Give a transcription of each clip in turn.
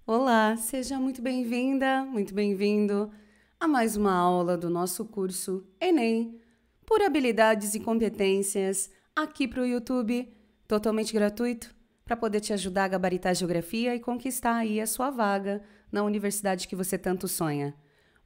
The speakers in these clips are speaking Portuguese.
Olá, seja muito bem-vinda, muito bem-vindo a mais uma aula do nosso curso Enem por habilidades e competências aqui para o YouTube, totalmente gratuito, para poder te ajudar a gabaritar a geografia e conquistar aí a sua vaga na universidade que você tanto sonha.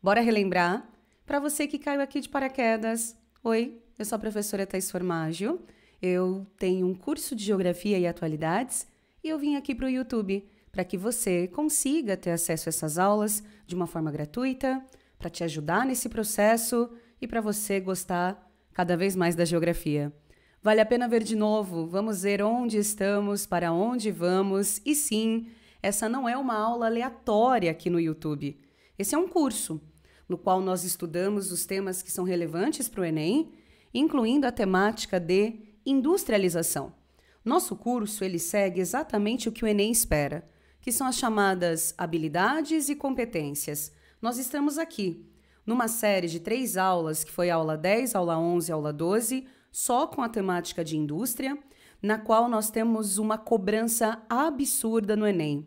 Bora relembrar? Para você que caiu aqui de paraquedas, oi, eu sou a professora Thaís Formaggio, eu tenho um curso de Geografia e Atualidades e eu vim aqui para o YouTube para que você consiga ter acesso a essas aulas de uma forma gratuita, para te ajudar nesse processo e para você gostar cada vez mais da geografia. Vale a pena ver de novo, vamos ver onde estamos, para onde vamos, e sim, essa não é uma aula aleatória aqui no YouTube. Esse é um curso no qual nós estudamos os temas que são relevantes para o Enem, incluindo a temática de industrialização. Nosso curso ele segue exatamente o que o Enem espera, que são as chamadas habilidades e competências. Nós estamos aqui numa série de 3 aulas, que foi a aula 10, aula 11 e aula 12, só com a temática de indústria, na qual nós temos uma cobrança absurda no Enem.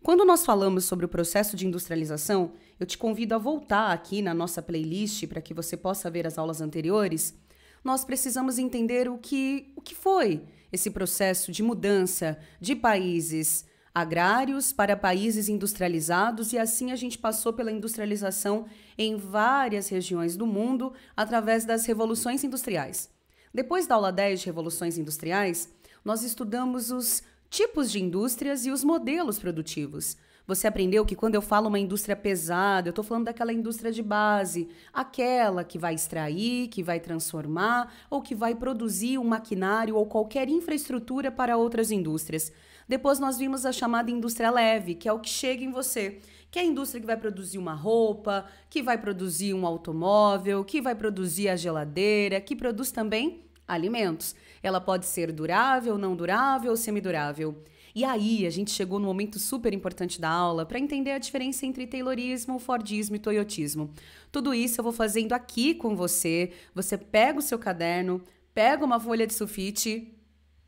Quando nós falamos sobre o processo de industrialização, eu te convido a voltar aqui na nossa playlist para que você possa ver as aulas anteriores. Nós precisamos entender o que foi esse processo de mudança de países agrários para países industrializados, e assim a gente passou pela industrialização em várias regiões do mundo através das revoluções industriais. Depois da aula 10 de revoluções industriais, nós estudamos os tipos de indústrias e os modelos produtivos. Você aprendeu que quando eu falo uma indústria pesada, eu estou falando daquela indústria de base, aquela que vai extrair, que vai transformar ou que vai produzir um maquinário ou qualquer infraestrutura para outras indústrias. Depois nós vimos a chamada indústria leve, que é o que chega em você, que é a indústria que vai produzir uma roupa, que vai produzir um automóvel, que vai produzir a geladeira, que produz também alimentos. Ela pode ser durável, não durável ou semidurável. E aí a gente chegou no momento super importante da aula para entender a diferença entre Taylorismo, Fordismo e Toyotismo. Tudo isso eu vou fazendo aqui com você. Você pega o seu caderno, pega uma folha de sulfite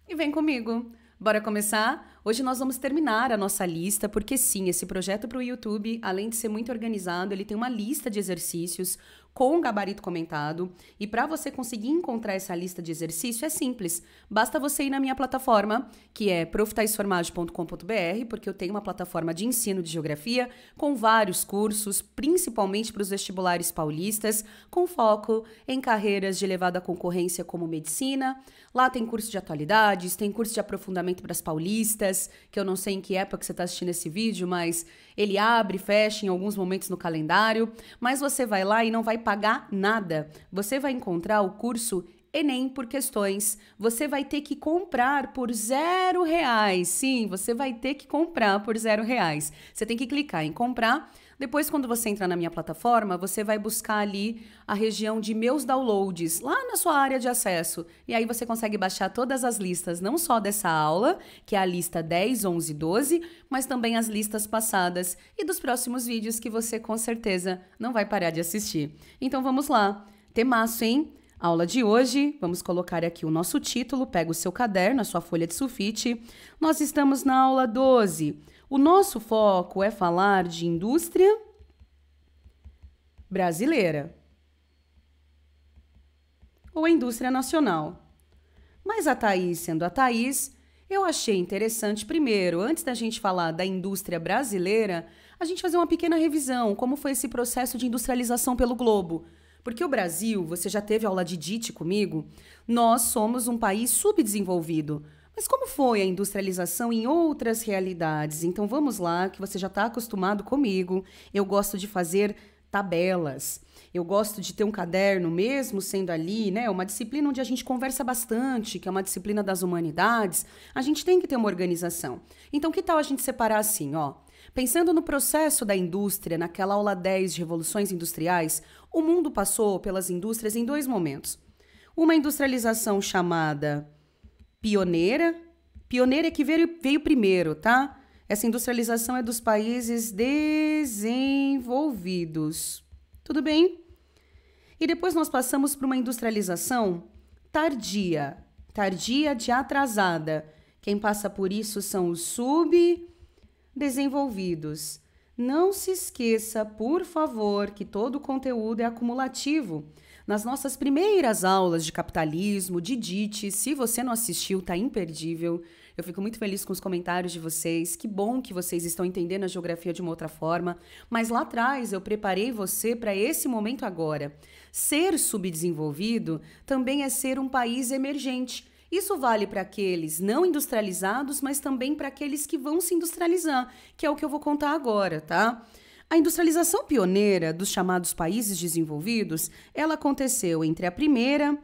e vem comigo. Bora começar? Hoje nós vamos terminar a nossa lista, porque sim, esse projeto para o YouTube, além de ser muito organizado, ele tem uma lista de exercícios com gabarito comentado. E para você conseguir encontrar essa lista de exercício é simples. Basta você ir na minha plataforma, que é proftaisformagem.com.br, porque eu tenho uma plataforma de ensino de geografia com vários cursos, principalmente para os vestibulares paulistas, com foco em carreiras de elevada concorrência como medicina. Lá tem curso de atualidades, tem curso de aprofundamento para as paulistas, que eu não sei em que época que você está assistindo esse vídeo, mas ele abre e fecha em alguns momentos no calendário. Mas você vai lá e não vai pagar nada. Você vai encontrar o curso Enem por questões. Você vai ter que comprar por R$0. Sim, você vai ter que comprar por R$0. Você tem que clicar em comprar. Depois, quando você entrar na minha plataforma, você vai buscar ali a região de meus downloads, lá na sua área de acesso. E aí você consegue baixar todas as listas, não só dessa aula, que é a lista 10, 11 e 12, mas também as listas passadas e dos próximos vídeos que você com certeza não vai parar de assistir. Então vamos lá. Temaço, hein? Aula de hoje, vamos colocar aqui o nosso título, pega o seu caderno, a sua folha de sulfite. Nós estamos na aula 12. O nosso foco é falar de indústria brasileira ou indústria nacional. Mas a Thaís, sendo a Thaís, eu achei interessante, primeiro, antes da gente falar da indústria brasileira, a gente fazer uma pequena revisão, como foi esse processo de industrialização pelo globo. Porque o Brasil, você já teve aula de DIT comigo, nós somos um país subdesenvolvido. Mas como foi a industrialização em outras realidades? Então vamos lá, que você já está acostumado comigo. Eu gosto de fazer tabelas. Eu gosto de ter um caderno, mesmo sendo ali, né, uma disciplina onde a gente conversa bastante, que é uma disciplina das humanidades. A gente tem que ter uma organização. Então que tal a gente separar assim, ó? Pensando no processo da indústria, naquela aula 10 de revoluções industriais, o mundo passou pelas indústrias em 2 momentos. Uma industrialização chamada pioneira. Pioneira é que veio primeiro, tá? Essa industrialização é dos países desenvolvidos. Tudo bem? E depois nós passamos por uma industrialização tardia. Tardia de atrasada. Quem passa por isso são os subdesenvolvidos. Não se esqueça, por favor, que todo o conteúdo é acumulativo. Nas nossas primeiras aulas de capitalismo, de DIT, se você não assistiu, tá imperdível. Eu fico muito feliz com os comentários de vocês. Que bom que vocês estão entendendo a geografia de uma outra forma. Mas lá atrás eu preparei você para esse momento agora. Ser subdesenvolvido também é ser um país emergente. Isso vale para aqueles não industrializados, mas também para aqueles que vão se industrializar, que é o que eu vou contar agora, tá? A industrialização pioneira dos chamados países desenvolvidos, ela aconteceu entre a primeira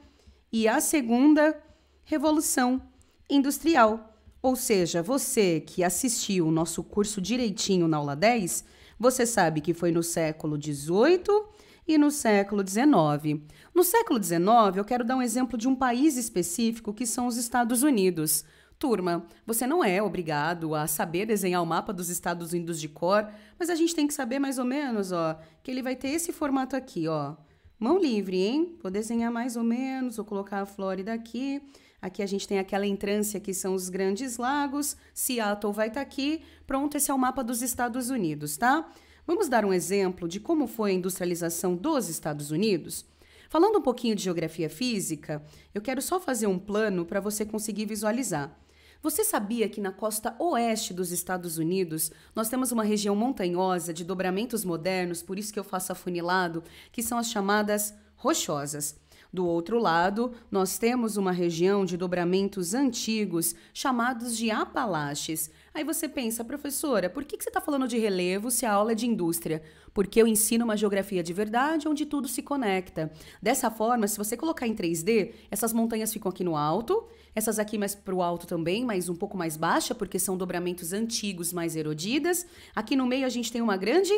e a segunda revolução industrial. Ou seja, você que assistiu o nosso curso direitinho na aula 10, você sabe que foi no século XVIII e no século XIX. No século XIX, eu quero dar um exemplo de um país específico, que são os Estados Unidos. Turma, você não é obrigado a saber desenhar o mapa dos Estados Unidos de cor, mas a gente tem que saber mais ou menos, ó, que ele vai ter esse formato aqui, ó. Mão livre, hein? Vou desenhar mais ou menos, vou colocar a Flórida aqui. Aqui a gente tem aquela entrância que são os grandes lagos. Seattle vai estar aqui. Pronto, esse é o mapa dos Estados Unidos, tá? Vamos dar um exemplo de como foi a industrialização dos Estados Unidos? Falando um pouquinho de geografia física, eu quero só fazer um plano para você conseguir visualizar. Você sabia que na costa oeste dos Estados Unidos nós temos uma região montanhosa de dobramentos modernos, por isso que eu faço afunilado, que são as chamadas rochosas. Do outro lado, nós temos uma região de dobramentos antigos, chamados de Apalaches. Aí você pensa, professora, por que você está falando de relevo se a aula é de indústria? Porque eu ensino uma geografia de verdade onde tudo se conecta. Dessa forma, se você colocar em 3D, essas montanhas ficam aqui no alto, essas aqui mais para o alto também, mas um pouco mais baixa, porque são dobramentos antigos mais erodidas. Aqui no meio a gente tem uma grande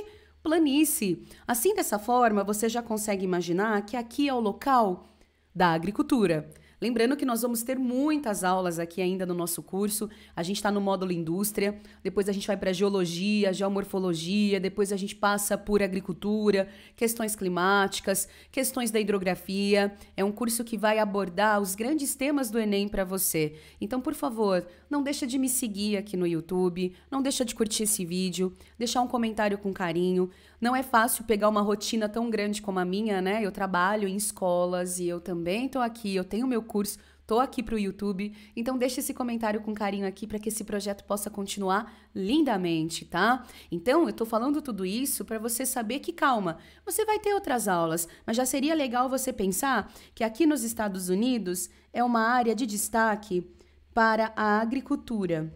planície. Assim, dessa forma, você já consegue imaginar que aqui é o local da agricultura. Lembrando que nós vamos ter muitas aulas aqui ainda no nosso curso. A gente está no módulo indústria, depois a gente vai para geologia, geomorfologia, depois a gente passa por agricultura, questões climáticas, questões da hidrografia. É um curso que vai abordar os grandes temas do Enem para você. Então, por favor, não deixa de me seguir aqui no YouTube, não deixa de curtir esse vídeo, deixar um comentário com carinho. Não é fácil pegar uma rotina tão grande como a minha, né? Eu trabalho em escolas e eu também tô aqui, eu tenho meu curso, tô aqui pro YouTube. Então deixa esse comentário com carinho aqui para que esse projeto possa continuar lindamente, tá? Então, eu tô falando tudo isso para você saber que, calma, você vai ter outras aulas, mas já seria legal você pensar que aqui nos Estados Unidos é uma área de destaque para a agricultura.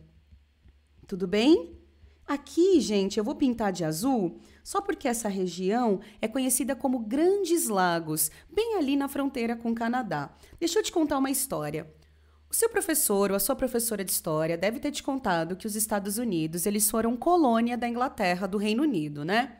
Tudo bem? Aqui, gente, eu vou pintar de azul só porque essa região é conhecida como Grandes Lagos, bem ali na fronteira com o Canadá. Deixa eu te contar uma história. O seu professor ou a sua professora de história deve ter te contado que os Estados Unidos, eles foram colônia da Inglaterra, do Reino Unido, né?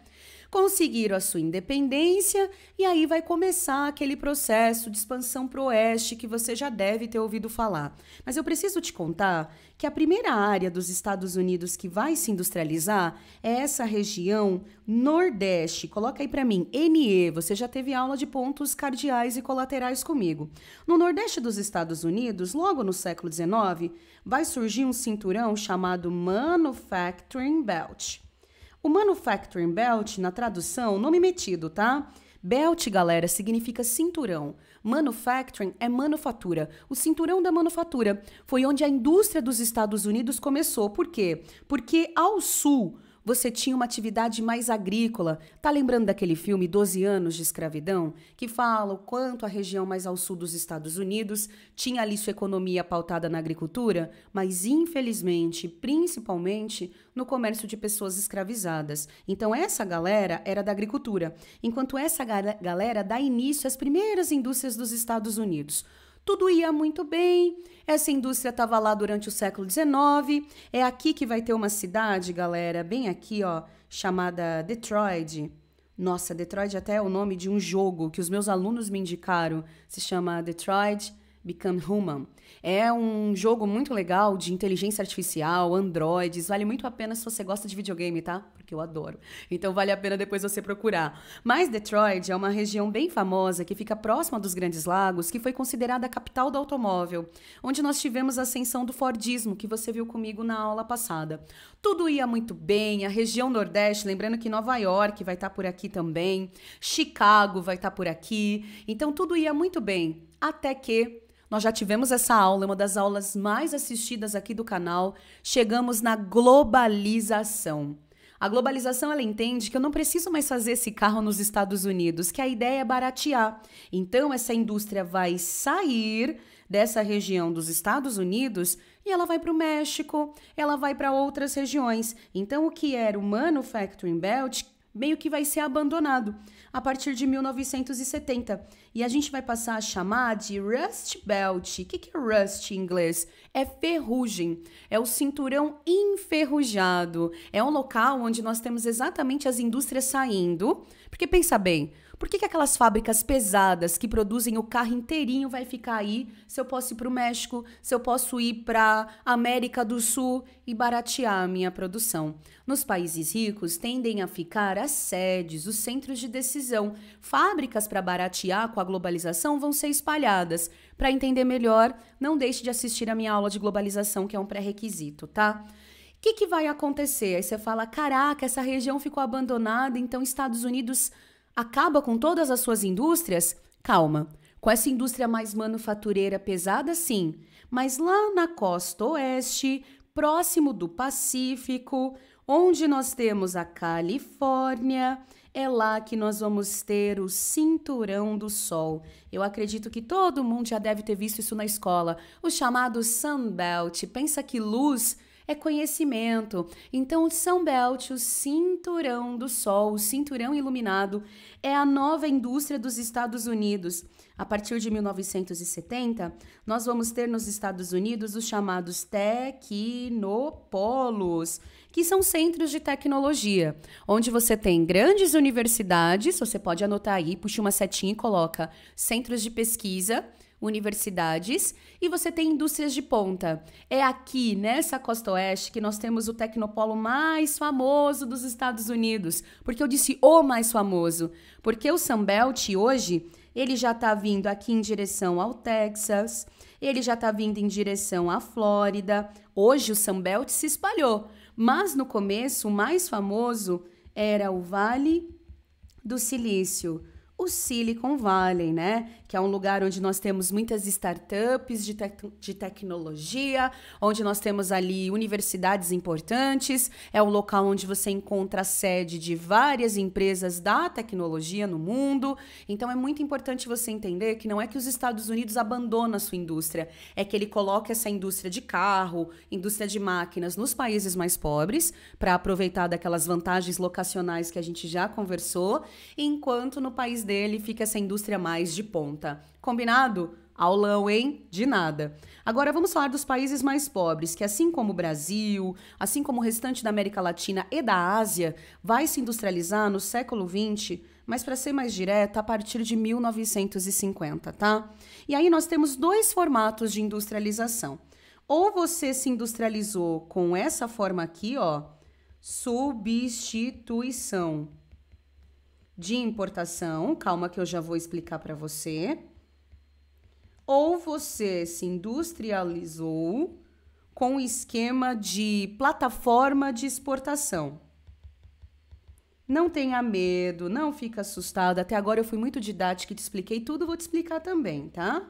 Conseguiram a sua independência e aí vai começar aquele processo de expansão para o oeste que você já deve ter ouvido falar. Mas eu preciso te contar que a primeira área dos Estados Unidos que vai se industrializar é essa região Nordeste. Coloca aí para mim, NE. Você já teve aula de pontos cardeais e colaterais comigo. No Nordeste dos Estados Unidos, logo no século XIX, vai surgir um cinturão chamado Manufacturing Belt. O Manufacturing Belt, na tradução, nome metido, tá? Belt, galera, significa cinturão. Manufacturing é manufatura. O cinturão da manufatura foi onde a indústria dos Estados Unidos começou. Por quê? Porque ao sul você tinha uma atividade mais agrícola. Tá lembrando daquele filme 12 anos de escravidão? Que fala o quanto a região mais ao sul dos Estados Unidos tinha ali sua economia pautada na agricultura, mas infelizmente, principalmente no comércio de pessoas escravizadas. Então essa galera era da agricultura, enquanto essa galera dá início às primeiras indústrias dos Estados Unidos. Tudo ia muito bem, essa indústria estava lá durante o século XIX, é aqui que vai ter uma cidade, galera, bem aqui, ó, chamada Detroit. Nossa, Detroit até é o nome de um jogo que os meus alunos me indicaram, se chama Detroit Become Human. É um jogo muito legal de inteligência artificial, androides. Vale muito a pena se você gosta de videogame, tá? Porque eu adoro. Então vale a pena depois você procurar. Mas Detroit é uma região bem famosa que fica próxima dos Grandes Lagos, que foi considerada a capital do automóvel, onde nós tivemos a ascensão do Fordismo, que você viu comigo na aula passada. Tudo ia muito bem, a região Nordeste, lembrando que Nova York vai estar por aqui também, Chicago vai estar por aqui, então tudo ia muito bem, até que nós já tivemos essa aula, uma das aulas mais assistidas aqui do canal, chegamos na globalização. A globalização, ela entende que eu não preciso mais fazer esse carro nos Estados Unidos, que a ideia é baratear. Então, essa indústria vai sair dessa região dos Estados Unidos e ela vai para o México, ela vai para outras regiões. Então, o que era o Manufacturing Belt meio que vai ser abandonado a partir de 1970. E a gente vai passar a chamar de Rust Belt. O que é Rust em inglês? É ferrugem, é o cinturão enferrujado. É um local onde nós temos exatamente as indústrias saindo. Porque pensa bem, por que aquelas fábricas pesadas que produzem o carro inteirinho vai ficar aí se eu posso ir para o México, se eu posso ir para a América do Sul e baratear a minha produção? Nos países ricos tendem a ficar as sedes, os centros de decisão. Fábricas para baratear com a globalização vão ser espalhadas. Para entender melhor, não deixe de assistir a minha aula de globalização, que é um pré-requisito, tá? O que vai acontecer? Aí você fala, caraca, essa região ficou abandonada, então Estados Unidos acaba com todas as suas indústrias? Calma, com essa indústria mais manufatureira pesada, sim, mas lá na costa oeste, próximo do Pacífico, onde nós temos a Califórnia, é lá que nós vamos ter o Cinturão do Sol. Eu acredito que todo mundo já deve ter visto isso na escola, o chamado Sunbelt. Pensa que luz é conhecimento. Então, o Sunbelt, o Cinturão do Sol, o Cinturão Iluminado, é a nova indústria dos Estados Unidos. A partir de 1970, nós vamos ter nos Estados Unidos os chamados tecnopolos, que são centros de tecnologia, onde você tem grandes universidades, você pode anotar aí, puxa uma setinha e coloca centros de pesquisa, universidades, e você tem indústrias de ponta. É aqui, nessa costa oeste, que nós temos o tecnopolo mais famoso dos Estados Unidos. Porque eu disse o mais famoso? Porque o Sunbelt hoje, ele já está vindo aqui em direção ao Texas, ele já está vindo em direção à Flórida. Hoje o Sunbelt se espalhou, mas no começo o mais famoso era o Vale do Silício, o Silicon Valley, né? Que é um lugar onde nós temos muitas startups de tecnologia, onde nós temos ali universidades importantes, é um local onde você encontra a sede de várias empresas da tecnologia no mundo. Então é muito importante você entender que não é que os Estados Unidos abandonam a sua indústria, é que ele coloca essa indústria de carro, indústria de máquinas nos países mais pobres, para aproveitar daquelas vantagens locacionais que a gente já conversou, enquanto no país dele fica essa indústria mais de ponta. Combinado? Aulão, hein? De nada. Agora vamos falar dos países mais pobres, que assim como o Brasil, assim como o restante da América Latina e da Ásia, vai se industrializar no século XX, mas para ser mais direta, a partir de 1950, tá? E aí nós temos dois formatos de industrialização. Ou você se industrializou com essa forma aqui, ó, substituição de importação, calma que eu já vou explicar para você. Ou você se industrializou com o esquema de plataforma de exportação. Não tenha medo, não fica assustado. Até agora eu fui muito didática e te expliquei tudo, vou te explicar também, tá?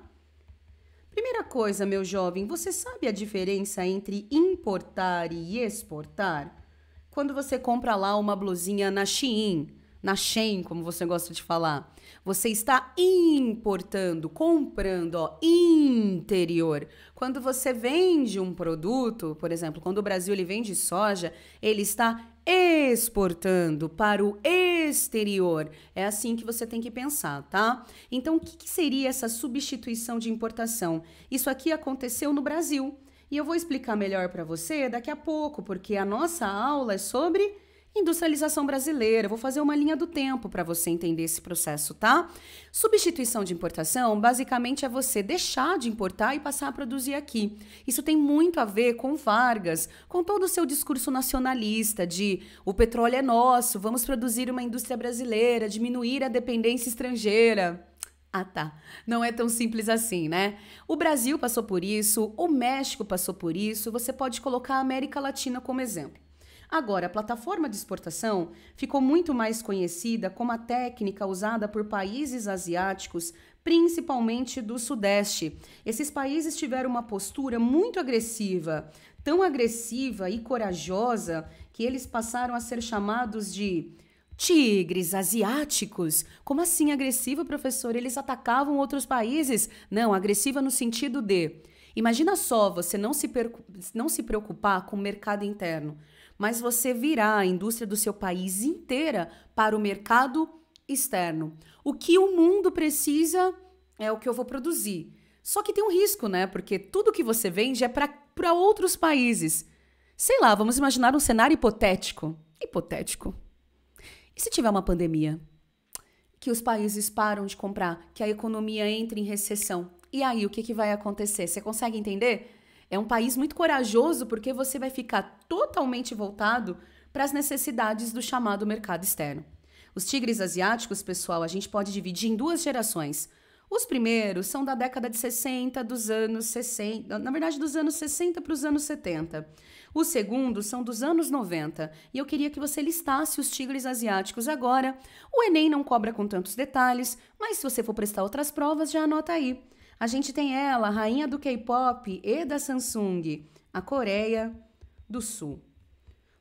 Primeira coisa, meu jovem, você sabe a diferença entre importar e exportar? Quando você compra lá uma blusinha na Shein, na Shein, como você gosta de falar, você está importando, comprando, ó, interior. Quando você vende um produto, por exemplo, quando o Brasil ele vende soja, ele está exportando para o exterior. É assim que você tem que pensar, tá? Então, o que seria essa substituição de importação? Isso aqui aconteceu no Brasil. E eu vou explicar melhor para você daqui a pouco, porque a nossa aula é sobre Industrialização brasileira. Vou fazer uma linha do tempo para você entender esse processo, tá? Substituição de importação, basicamente, é você deixar de importar e passar a produzir aqui. Isso tem muito a ver com Vargas, com todo o seu discurso nacionalista de o petróleo é nosso, vamos produzir uma indústria brasileira, diminuir a dependência estrangeira. Ah, tá. Não é tão simples assim, né? O Brasil passou por isso, o México passou por isso, você pode colocar a América Latina como exemplo. Agora, a plataforma de exportação ficou muito mais conhecida como a técnica usada por países asiáticos, principalmente do Sudeste. Esses países tiveram uma postura muito agressiva, tão agressiva e corajosa que eles passaram a ser chamados de tigres asiáticos. Como assim agressiva, professor? Eles atacavam outros países? Não, agressiva no sentido de... Imagina só você não se preocupar com o mercado interno, mas você virar a indústria do seu país inteira para o mercado externo. O que o mundo precisa é o que eu vou produzir. Só que tem um risco, né? Porque tudo que você vende é para outros países. Sei lá, vamos imaginar um cenário hipotético. Hipotético. E se tiver uma pandemia? Que os países param de comprar, que a economia entra em recessão. E aí, o que vai acontecer? Você consegue entender? É um país muito corajoso porque você vai ficar totalmente voltado para as necessidades do chamado mercado externo. Os tigres asiáticos, pessoal, a gente pode dividir em duas gerações. Os primeiros são da década de 60, dos anos 60, na verdade dos anos 60 para os anos 70. Os segundos são dos anos 90 e eu queria que você listasse os tigres asiáticos agora. O Enem não cobra com tantos detalhes, mas se você for prestar outras provas, já anota aí. A gente tem ela, a rainha do K-pop e da Samsung, a Coreia do Sul.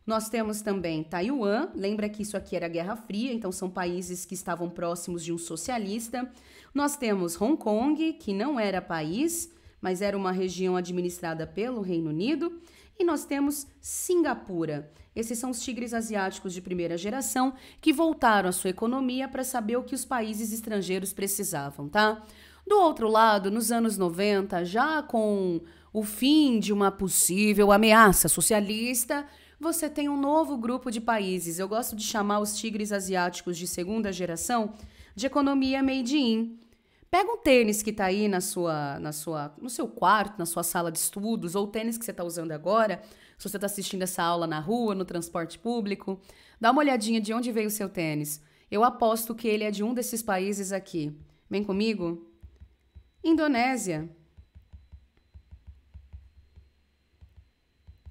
Nós temos também Taiwan, lembra que isso aqui era Guerra Fria, então são países que estavam próximos de um socialista. Nós temos Hong Kong, que não era país, mas era uma região administrada pelo Reino Unido. E nós temos Singapura. Esses são os tigres asiáticos de primeira geração que voltaram a sua economia para saber o que os países estrangeiros precisavam, tá? Do outro lado, nos anos 90, já com o fim de uma possível ameaça socialista, você tem um novo grupo de países. Eu gosto de chamar os tigres asiáticos de segunda geração de economia made in. Pega um tênis que está aí no seu quarto, na sua sala de estudos, ou o tênis que você está usando agora, se você está assistindo essa aula na rua, no transporte público, dá uma olhadinha de onde veio o seu tênis. Eu aposto que ele é de um desses países aqui. Vem comigo? Indonésia,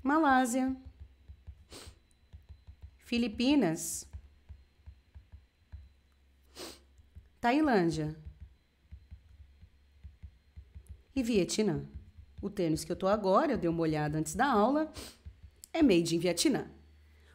Malásia, Filipinas, Tailândia e Vietnã. O tênis que eu tô agora, eu dei uma olhada antes da aula, é made in Vietnã.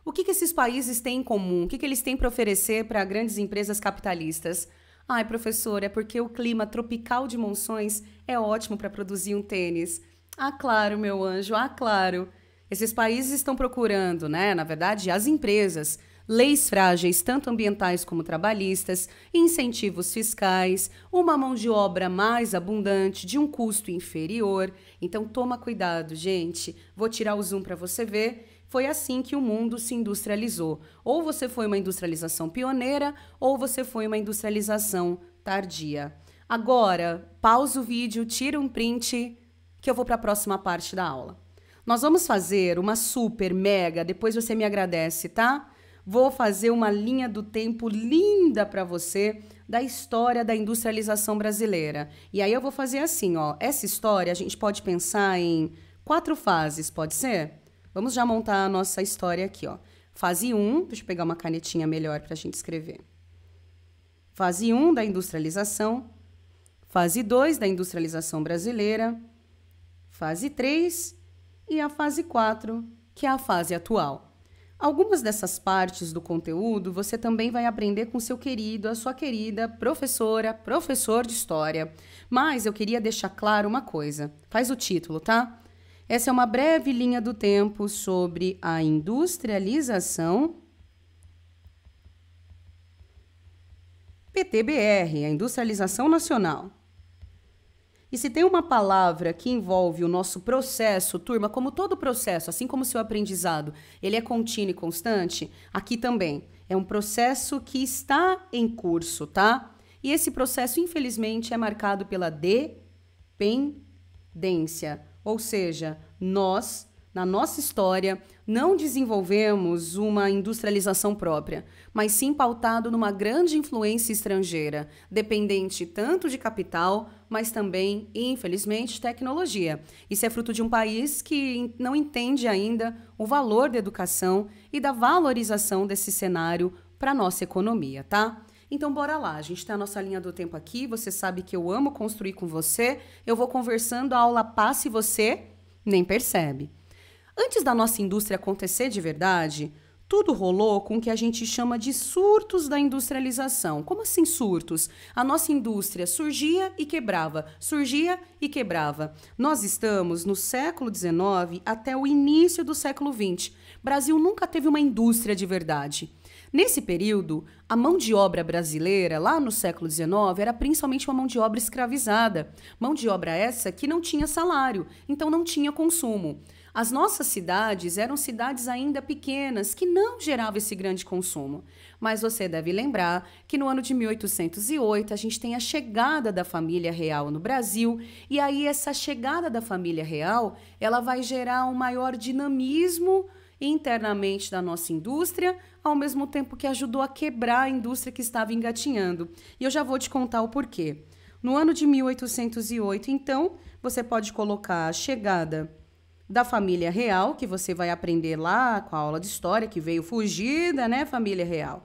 O que esses países têm em comum? O que eles têm para oferecer para grandes empresas capitalistas? Ai, professor, é porque o clima tropical de Monções é ótimo para produzir um tênis. Ah, claro, meu anjo, ah, claro. Esses países estão procurando, né, na verdade, as empresas, leis frágeis, tanto ambientais como trabalhistas, incentivos fiscais, uma mão de obra mais abundante, de um custo inferior. Então, toma cuidado, gente. Vou tirar o zoom para você ver. Foi assim que o mundo se industrializou. Ou você foi uma industrialização pioneira, ou você foi uma industrialização tardia. Agora, pausa o vídeo, tira um print, que eu vou para a próxima parte da aula. Nós vamos fazer uma super, mega, depois você me agradece, tá? Vou fazer uma linha do tempo linda para você da história da industrialização brasileira. E aí eu vou fazer assim, ó. Essa história a gente pode pensar em 4 fases, pode ser? Vamos já montar a nossa história aqui, ó. Fase 1, deixa eu pegar uma canetinha melhor para a gente escrever. Fase 1 da industrialização. Fase 2 da industrialização brasileira. Fase 3 e a fase 4, que é a fase atual. Algumas dessas partes do conteúdo você também vai aprender com seu querido, a sua querida professora, professor de história. Mas eu queria deixar claro uma coisa. Faz o título, tá? Essa é uma breve linha do tempo sobre a industrialização PTBR, a industrialização nacional. E se tem uma palavra que envolve o nosso processo, turma, como todo processo, assim como o seu aprendizado, ele é contínuo e constante, aqui também. É um processo que está em curso, tá? E esse processo, infelizmente, é marcado pela dependência. Ou seja, nós, na nossa história, não desenvolvemos uma industrialização própria, mas sim pautado numa grande influência estrangeira, dependente tanto de capital, mas também, infelizmente, de tecnologia. Isso é fruto de um país que não entende ainda o valor da educação e da valorização desse cenário para a nossa economia, tá? Então, bora lá. A gente tem a nossa linha do tempo aqui. Você sabe que eu amo construir com você. Eu vou conversando, a aula passa e você nem percebe. Antes da nossa indústria acontecer de verdade, tudo rolou com o que a gente chama de surtos da industrialização. Como assim surtos? A nossa indústria surgia e quebrava, surgia e quebrava. Nós estamos no século XIX até o início do século XX. O Brasil nunca teve uma indústria de verdade. Nesse período, a mão de obra brasileira, lá no século XIX, era principalmente uma mão de obra escravizada. Mão de obra essa que não tinha salário, então não tinha consumo. As nossas cidades eram cidades ainda pequenas, que não geravam esse grande consumo. Mas você deve lembrar que no ano de 1808 a gente tem a chegada da família real no Brasil, e aí essa chegada da família real, ela vai gerar um maior dinamismo internamente da nossa indústria, ao mesmo tempo que ajudou a quebrar a indústria que estava engatinhando. E eu já vou te contar o porquê. No ano de 1808, então, você pode colocar a chegada da família real, que você vai aprender lá com a aula de história, que veio fugida, né, família real?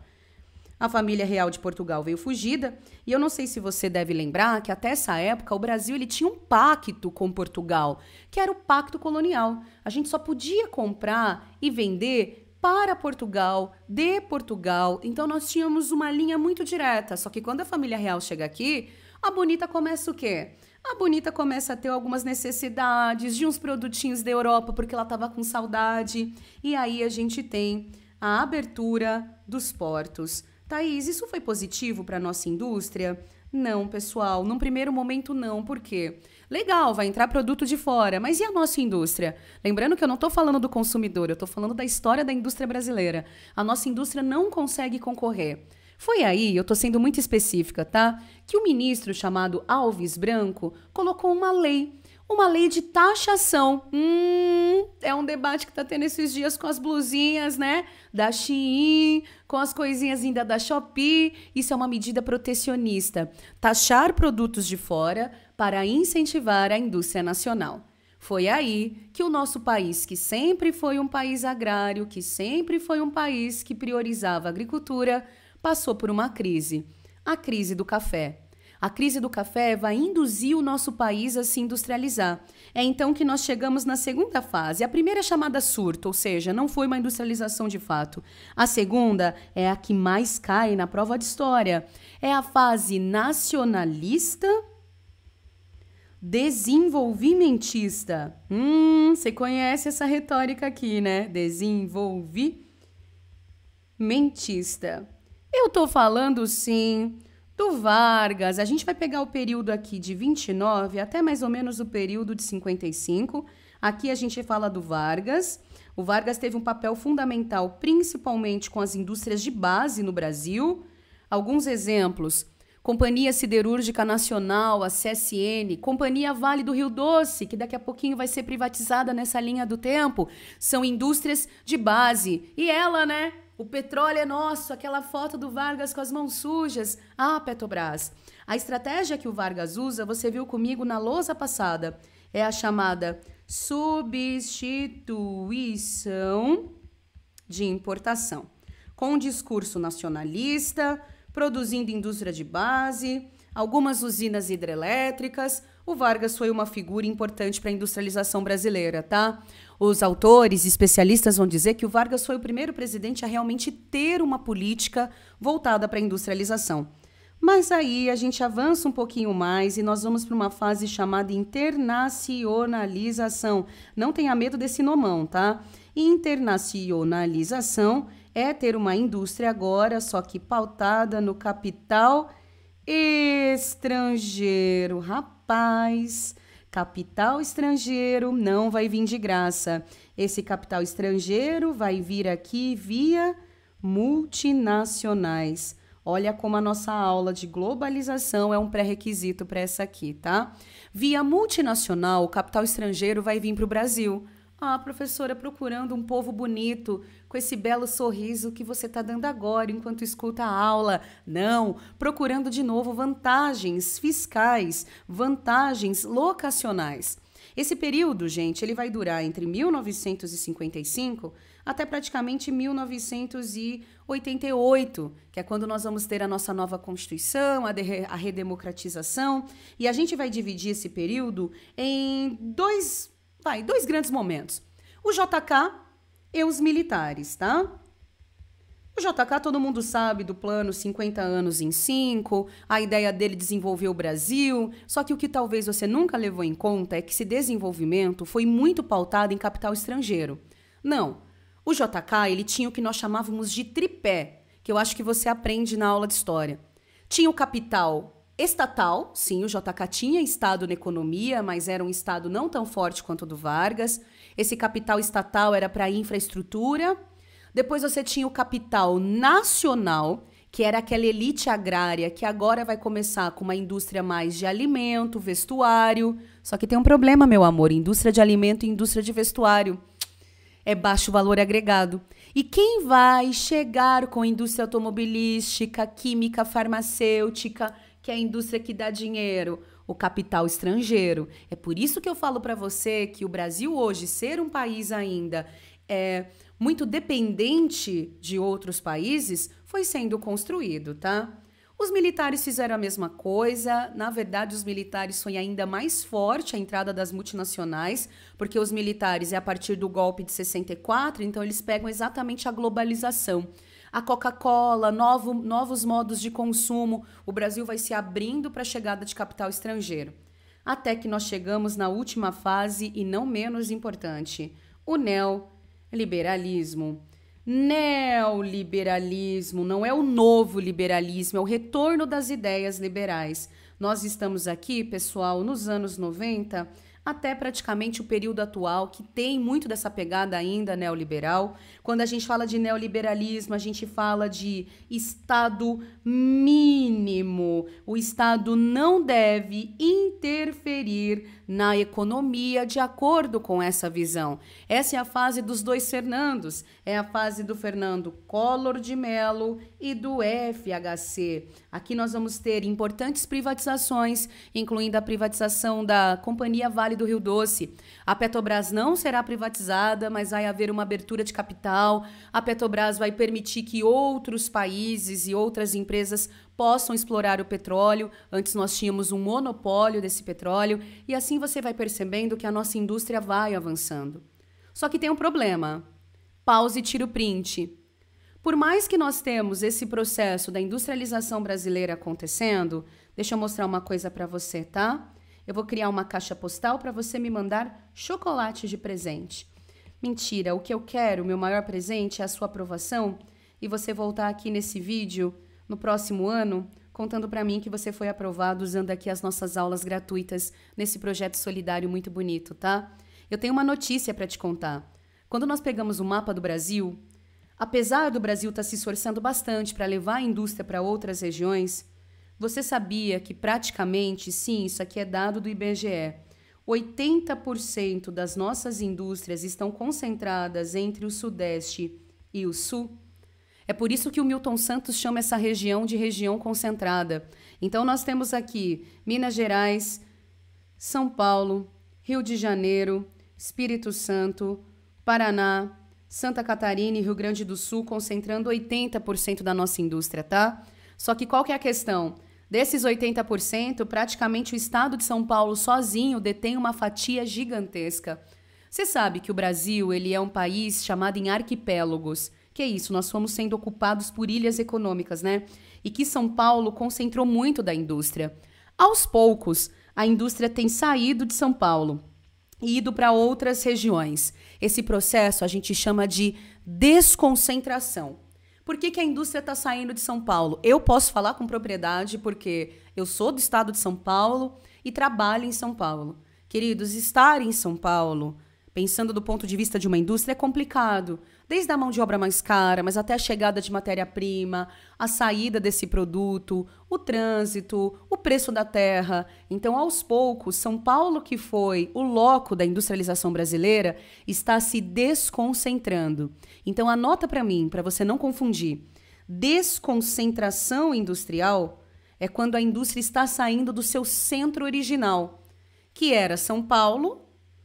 A família real de Portugal veio fugida, e eu não sei se você deve lembrar que até essa época o Brasil ele tinha um pacto com Portugal, que era o pacto colonial. A gente só podia comprar e vender para Portugal, de Portugal. Então nós tínhamos uma linha muito direta. Só que quando a família real chega aqui, a bonita começa o quê? A bonita começa a ter algumas necessidades de uns produtinhos da Europa, porque ela estava com saudade. E aí a gente tem a abertura dos portos. Thaís, isso foi positivo para a nossa indústria? Não, pessoal, num primeiro momento não. Por quê? Legal, vai entrar produto de fora, mas e a nossa indústria? Lembrando que eu não estou falando do consumidor, eu estou falando da história da indústria brasileira. A nossa indústria não consegue concorrer. Foi aí, eu estou sendo muito específica, tá? Que o ministro chamado Alves Branco colocou uma lei de taxação. É um debate que tá tendo esses dias com as blusinhas, né? Da Shein, com as coisinhas ainda da Shopee. Isso é uma medida protecionista. Taxar produtos de fora para incentivar a indústria nacional. Foi aí que o nosso país, que sempre foi um país agrário, que sempre foi um país que priorizava a agricultura, passou por uma crise. A crise do café. A crise do café vai induzir o nosso país a se industrializar. É então que nós chegamos na segunda fase. A primeira é chamada surto, ou seja, não foi uma industrialização de fato. A segunda é a que mais cai na prova de história. É a fase nacionalista desenvolvimentista. Você conhece essa retórica aqui, né? Desenvolvimentista. Eu tô falando, sim, do Vargas. A gente vai pegar o período aqui de 29 até mais ou menos o período de 55. Aqui a gente fala do Vargas. O Vargas teve um papel fundamental, principalmente com as indústrias de base no Brasil. Alguns exemplos: Companhia Siderúrgica Nacional, a CSN, Companhia Vale do Rio Doce, que daqui a pouquinho vai ser privatizada nessa linha do tempo. São indústrias de base. E ela, né? O petróleo é nosso, aquela foto do Vargas com as mãos sujas. Ah, Petrobras. A estratégia que o Vargas usa, você viu comigo na lousa passada, é a chamada substituição de importação. Com um discurso nacionalista, produzindo indústria de base, algumas usinas hidrelétricas, o Vargas foi uma figura importante para a industrialização brasileira, tá? Os autores e especialistas vão dizer que o Vargas foi o primeiro presidente a realmente ter uma política voltada para a industrialização. Mas aí a gente avança um pouquinho mais e nós vamos para uma fase chamada internacionalização. Não tenha medo desse nomão, tá? Internacionalização é ter uma indústria agora, só que pautada no capital estrangeiro. Rapaz! Rapaz, capital estrangeiro não vai vir de graça. Esse capital estrangeiro vai vir aqui via multinacionais. Olha como a nossa aula de globalização é um pré-requisito para essa aqui, tá? Via multinacional, o capital estrangeiro vai vir para o Brasil. Ah, professora, procurando um povo bonito, com esse belo sorriso que você está dando agora enquanto escuta a aula. Não, procurando de novo vantagens fiscais, vantagens locacionais. Esse período, gente, ele vai durar entre 1955 até praticamente 1988, que é quando nós vamos ter a nossa nova Constituição, a redemocratização, e a gente vai dividir esse período em dois grandes momentos. O JK e os militares, tá? O JK, todo mundo sabe do plano 50 anos em 5, a ideia dele desenvolver o Brasil, só que o que talvez você nunca levou em conta é que esse desenvolvimento foi muito pautado em capital estrangeiro. Não, o JK, ele tinha o que nós chamávamos de tripé, que eu acho que você aprende na aula de história. Tinha o capital estatal, sim, o JK tinha estado na economia, mas era um estado não tão forte quanto o do Vargas. Esse capital estatal era para infraestrutura. Depois você tinha o capital nacional, que era aquela elite agrária que agora vai começar com uma indústria mais de alimento, vestuário. Só que tem um problema, meu amor, indústria de alimento e indústria de vestuário. É baixo valor agregado. E quem vai chegar com a indústria automobilística, química, farmacêutica, que é a indústria que dá dinheiro? O capital estrangeiro. É por isso que eu falo para você que o Brasil hoje, ser um país ainda muito dependente de outros países, foi sendo construído, tá? Os militares fizeram a mesma coisa. Na verdade, os militares foi ainda mais forte a entrada das multinacionais, porque os militares é a partir do golpe de 64, então eles pegam exatamente a globalização. A Coca-Cola, novos modos de consumo, o Brasil vai se abrindo para a chegada de capital estrangeiro. Até que nós chegamos na última fase e não menos importante, o neoliberalismo. Neoliberalismo não é o novo liberalismo, é o retorno das ideias liberais. Nós estamos aqui, pessoal, nos anos 90, até praticamente o período atual, que tem muito dessa pegada ainda neoliberal. Quando a gente fala de neoliberalismo, a gente fala de Estado mínimo. O Estado não deve interferir na economia de acordo com essa visão. Essa é a fase dos dois Fernandos. É a fase do Fernando Collor de Mello e do FHC. Aqui nós vamos ter importantes privatizações, incluindo a privatização da Companhia Vale do Rio Doce. A Petrobras não será privatizada, mas vai haver uma abertura de capital. A Petrobras vai permitir que outros países e outras empresas possam explorar o petróleo. Antes nós tínhamos um monopólio desse petróleo e assim você vai percebendo que a nossa indústria vai avançando. Só que tem um problema. Pause e tira o print. Por mais que nós temos esse processo da industrialização brasileira acontecendo, deixa eu mostrar uma coisa para você, tá? Eu vou criar uma caixa postal para você me mandar chocolate de presente. Mentira, o que eu quero, meu maior presente, é a sua aprovação e você voltar aqui nesse vídeo no próximo ano, contando para mim que você foi aprovado usando aqui as nossas aulas gratuitas nesse projeto solidário muito bonito, tá? Eu tenho uma notícia para te contar. Quando nós pegamos o mapa do Brasil, apesar do Brasil estar se esforçando bastante para levar a indústria para outras regiões, você sabia que praticamente, sim, isso aqui é dado do IBGE, 80% das nossas indústrias estão concentradas entre o Sudeste e o Sul? É por isso que o Milton Santos chama essa região de região concentrada. Então, nós temos aqui Minas Gerais, São Paulo, Rio de Janeiro, Espírito Santo, Paraná, Santa Catarina e Rio Grande do Sul, concentrando 80% da nossa indústria, tá? Só que qual que é a questão? Desses 80%, praticamente o estado de São Paulo sozinho detém uma fatia gigantesca. Você sabe que o Brasil ele é um país chamado em arquipélagos. Que é isso, nós fomos sendo ocupados por ilhas econômicas, né? E que São Paulo concentrou muito da indústria. Aos poucos, a indústria tem saído de São Paulo e ido para outras regiões. Esse processo a gente chama de desconcentração. Por que a indústria está saindo de São Paulo? Eu posso falar com propriedade porque eu sou do estado de São Paulo e trabalha em São Paulo. Queridos, estar em São Paulo, pensando do ponto de vista de uma indústria, é complicado. Desde a mão de obra mais cara, mas até a chegada de matéria-prima, a saída desse produto, o trânsito, o preço da terra. Então, aos poucos, São Paulo, que foi o loco da industrialização brasileira, está se desconcentrando. Então, anota para mim, para você não confundir. Desconcentração industrial é quando a indústria está saindo do seu centro original, que era São Paulo,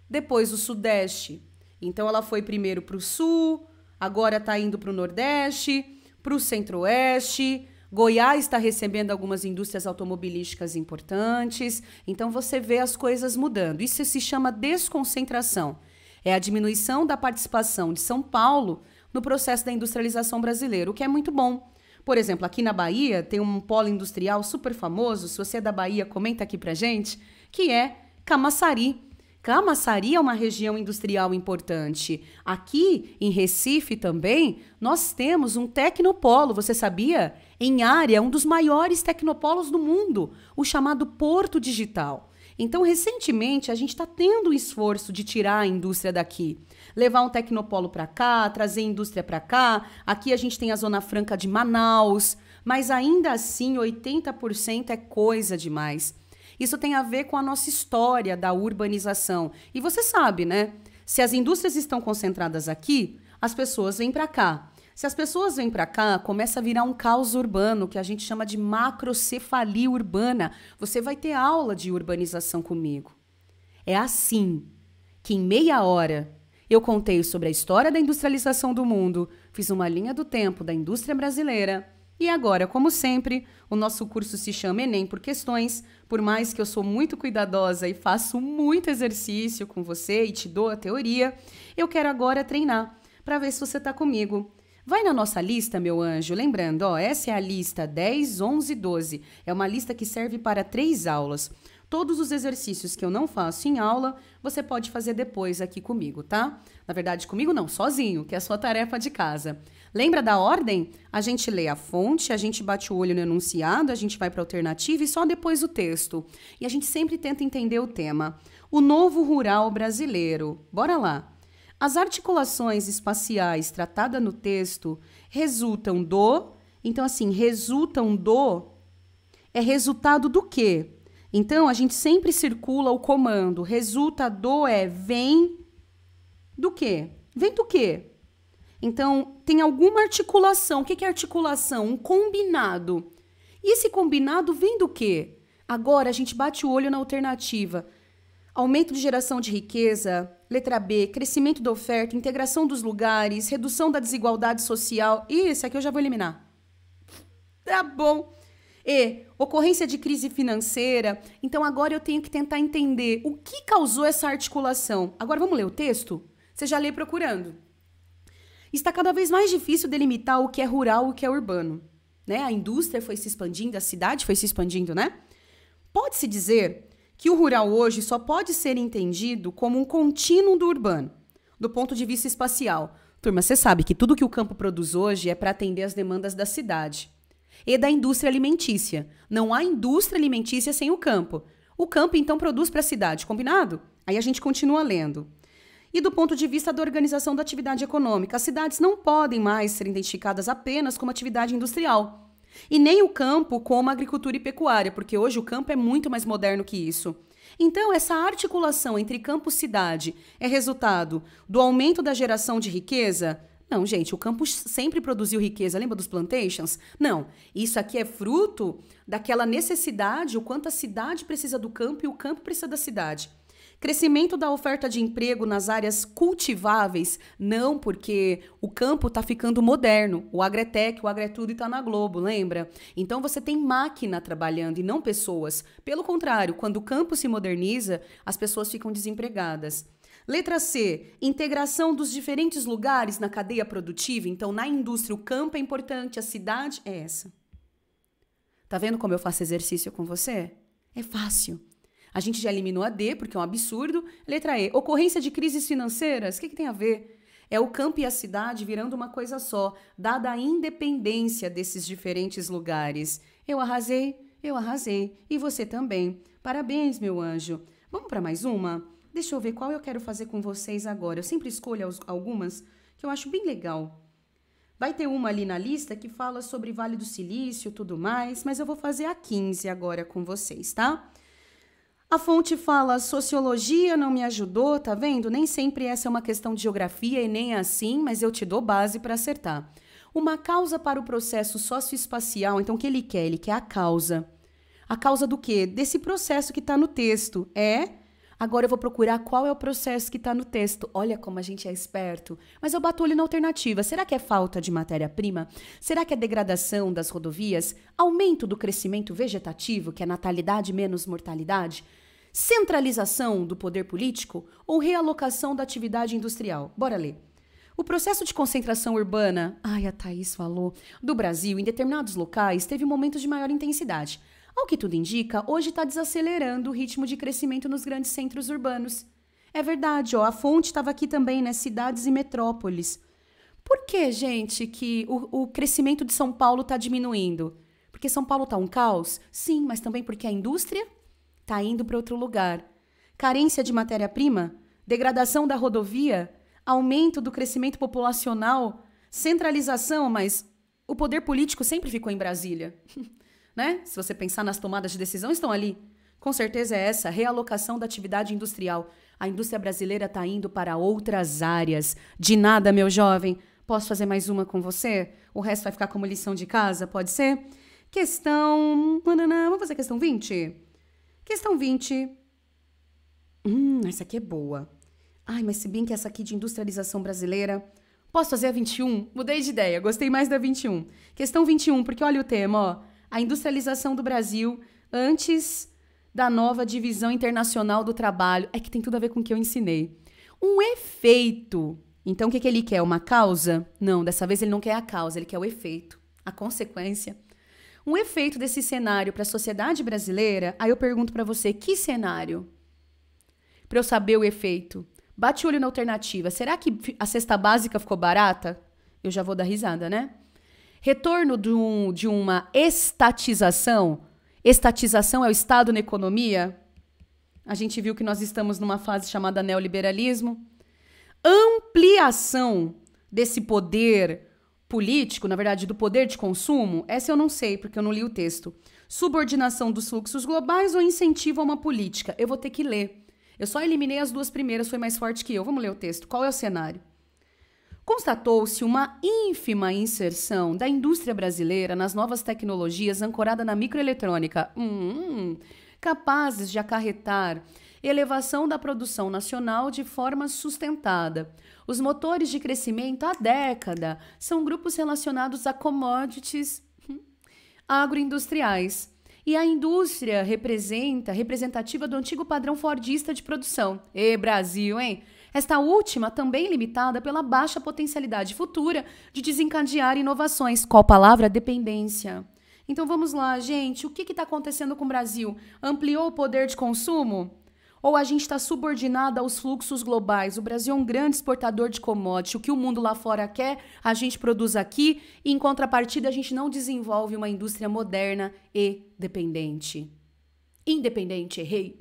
depois o Sudeste. Então, ela foi primeiro para o Sul, agora está indo para o Nordeste, para o Centro-Oeste. Goiás está recebendo algumas indústrias automobilísticas importantes. Então, você vê as coisas mudando. Isso se chama desconcentração. É a diminuição da participação de São Paulo no processo da industrialização brasileira, o que é muito bom. Por exemplo, aqui na Bahia tem um polo industrial super famoso, se você é da Bahia, comenta aqui pra gente, que é Camaçari. Camaçari é uma região industrial importante. Aqui, em Recife também, nós temos um tecnopolo, você sabia? Em área, um dos maiores tecnopolos do mundo, o chamado Porto Digital. Então, recentemente, a gente está tendo um esforço de tirar a indústria daqui. Levar um tecnopolo para cá, trazer indústria para cá. Aqui a gente tem a Zona Franca de Manaus, mas ainda assim 80% é coisa demais. Isso tem a ver com a nossa história da urbanização. E você sabe, né? Se as indústrias estão concentradas aqui, as pessoas vêm para cá. Se as pessoas vêm para cá, começa a virar um caos urbano, que a gente chama de macrocefalia urbana. Você vai ter aula de urbanização comigo. É assim que em meia hora eu contei sobre a história da industrialização do mundo, fiz uma linha do tempo da indústria brasileira e agora, como sempre, o nosso curso se chama Enem por Questões. Por mais que eu sou muito cuidadosa e faço muito exercício com você e te dou a teoria, eu quero agora treinar para ver se você está comigo. Vai na nossa lista, meu anjo. Lembrando, essa é a lista 10, 11 e 12. É uma lista que serve para 3 aulas. Todos os exercícios que eu não faço em aula, você pode fazer depois aqui comigo, tá? Na verdade, comigo não, sozinho, que é a sua tarefa de casa. Lembra da ordem? A gente lê a fonte, a gente bate o olho no enunciado, a gente vai para a alternativa e só depois o texto. E a gente sempre tenta entender o tema. O novo rural brasileiro. Bora lá. As articulações espaciais tratadas no texto resultam do... Então, assim, resultam do... É resultado do quê? Então, a gente sempre circula o comando. Resulta do vem do quê? Vem do quê? Então, tem alguma articulação. O que é articulação? Um combinado. E esse combinado vem do quê? Agora, a gente bate o olho na alternativa. Aumento de geração de riqueza. Letra B, crescimento da oferta, integração dos lugares, redução da desigualdade social. Esse aqui eu já vou eliminar. Tá bom. E, ocorrência de crise financeira. Então, agora eu tenho que tentar entender o que causou essa articulação. Agora, vamos ler o texto? Você já lê procurando. Está cada vez mais difícil delimitar o que é rural e o que é urbano. Né? A indústria foi se expandindo, a cidade foi se expandindo, né? Pode-se dizer que o rural hoje só pode ser entendido como um contínuo do urbano, do ponto de vista espacial. Turma, você sabe que tudo que o campo produz hoje é para atender as demandas da cidade. E da indústria alimentícia. Não há indústria alimentícia sem o campo. O campo, então, produz para a cidade, combinado? Aí a gente continua lendo. E do ponto de vista da organização da atividade econômica, as cidades não podem mais ser identificadas apenas como atividade industrial. E nem o campo como agricultura e pecuária, porque hoje o campo é muito mais moderno que isso. Então, essa articulação entre campo e cidade é resultado do aumento da geração de riqueza? Não, gente, o campo sempre produziu riqueza. Lembra dos plantations? Não, isso aqui é fruto daquela necessidade, o quanto a cidade precisa do campo e o campo precisa da cidade. Crescimento da oferta de emprego nas áreas cultiváveis? Não, porque o campo está ficando moderno. O Agretec, o Agretudo está na Globo, lembra? Então você tem máquina trabalhando e não pessoas. Pelo contrário, quando o campo se moderniza, as pessoas ficam desempregadas. Letra C, integração dos diferentes lugares na cadeia produtiva. Então, na indústria, o campo é importante, a cidade é essa. Tá vendo como eu faço exercício com você? É fácil. A gente já eliminou a D, porque é um absurdo. Letra E, ocorrência de crises financeiras. O que tem a ver? É o campo e a cidade virando uma coisa só, dada a independência desses diferentes lugares. Eu arrasei. E você também. Parabéns, meu anjo. Vamos para mais uma? Deixa eu ver qual eu quero fazer com vocês agora. Eu sempre escolho algumas que eu acho bem legal. Vai ter uma ali na lista que fala sobre Vale do Silício e tudo mais, mas eu vou fazer a 15 agora com vocês, tá? A fonte fala sociologia, não me ajudou, tá vendo? Nem sempre essa é uma questão de geografia e nem é assim, mas eu te dou base para acertar. Uma causa para o processo socioespacial, então o que ele quer? Ele quer a causa. A causa do quê? Desse processo que está no texto. Agora eu vou procurar qual é o processo que está no texto. Olha como a gente é esperto. Mas eu bato olho na alternativa. Será que é falta de matéria-prima? Será que é degradação das rodovias? Aumento do crescimento vegetativo, que é natalidade menos mortalidade? Centralização do poder político? Ou realocação da atividade industrial? Bora ler. O processo de concentração urbana, a Thaís falou, do Brasil em determinados locais teve momentos de maior intensidade. Ao que tudo indica, hoje está desacelerando o ritmo de crescimento nos grandes centros urbanos. É verdade, a fonte estava aqui também, né? Cidades e metrópoles. Por que, gente, que o crescimento de São Paulo está diminuindo? Porque São Paulo está um caos? Sim, mas também porque a indústria está indo para outro lugar. Carência de matéria-prima? Degradação da rodovia? Aumento do crescimento populacional? Centralização, mas o poder político sempre ficou em Brasília. Né? Se você pensar nas tomadas de decisão, estão ali. Com certeza é essa, realocação da atividade industrial. A indústria brasileira está indo para outras áreas. De nada, meu jovem. Posso fazer mais uma com você? O resto vai ficar como lição de casa, pode ser? Questão... Vamos fazer a questão 20? Questão 20. Essa aqui é boa. Mas se bem que essa aqui de industrialização brasileira... Posso fazer a 21? Mudei de ideia, gostei mais da 21. Questão 21, porque olha o tema, ó. A industrialização do Brasil antes da nova divisão internacional do trabalho. É que tem tudo a ver com o que eu ensinei. Um efeito. Então, o que ele quer? Uma causa? Não, dessa vez ele não quer a causa, ele quer o efeito, a consequência. Um efeito desse cenário para a sociedade brasileira, aí eu pergunto para você, que cenário? Para eu saber o efeito. Bate o olho na alternativa. Será que a cesta básica ficou barata? Eu já vou dar risada, né? Retorno de uma estatização. Estatização é o Estado na economia. A gente viu que nós estamos numa fase chamada neoliberalismo. Ampliação desse poder político, na verdade, do poder de consumo. Essa eu não sei, porque eu não li o texto. Subordinação dos fluxos globais ou incentivo a uma política? Eu vou ter que ler. Eu só eliminei as duas primeiras, foi mais forte que eu. Vamos ler o texto. Qual é o cenário? Constatou-se uma ínfima inserção da indústria brasileira nas novas tecnologias ancorada na microeletrônica, capazes de acarretar elevação da produção nacional de forma sustentada. Os motores de crescimento há década são grupos relacionados a commodities agroindustriais. E a indústria representativa do antigo padrão fordista de produção. Brasil, hein? Esta última também limitada pela baixa potencialidade futura de desencadear inovações. Qual palavra? Dependência. Então vamos lá, gente. O que está acontecendo com o Brasil? Ampliou o poder de consumo? Ou a gente está subordinado aos fluxos globais? O Brasil é um grande exportador de commodities. O que o mundo lá fora quer, a gente produz aqui. E, em contrapartida, a gente não desenvolve uma indústria moderna e dependente. Independente, errei.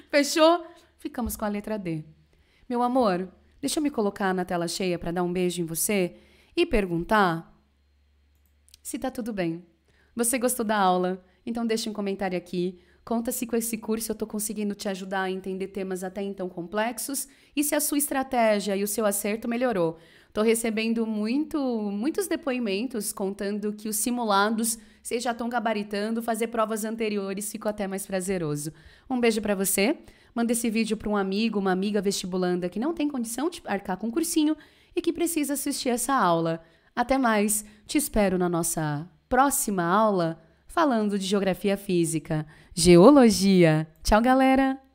Fechou? Ficamos com a letra D. Meu amor, deixa eu me colocar na tela cheia para dar um beijo em você e perguntar se tá tudo bem. Você gostou da aula? Então deixa um comentário aqui. Conta se com esse curso eu tô conseguindo te ajudar a entender temas até então complexos e se a sua estratégia e o seu acerto melhorou. Tô recebendo muitos depoimentos contando que os simulados vocês já estão gabaritando, fazer provas anteriores ficou até mais prazeroso. Um beijo para você. Manda esse vídeo para um amigo, uma amiga vestibulanda que não tem condição de arcar com um cursinho e que precisa assistir essa aula. Até mais. Te espero na nossa próxima aula falando de geografia física, geologia. Tchau, galera!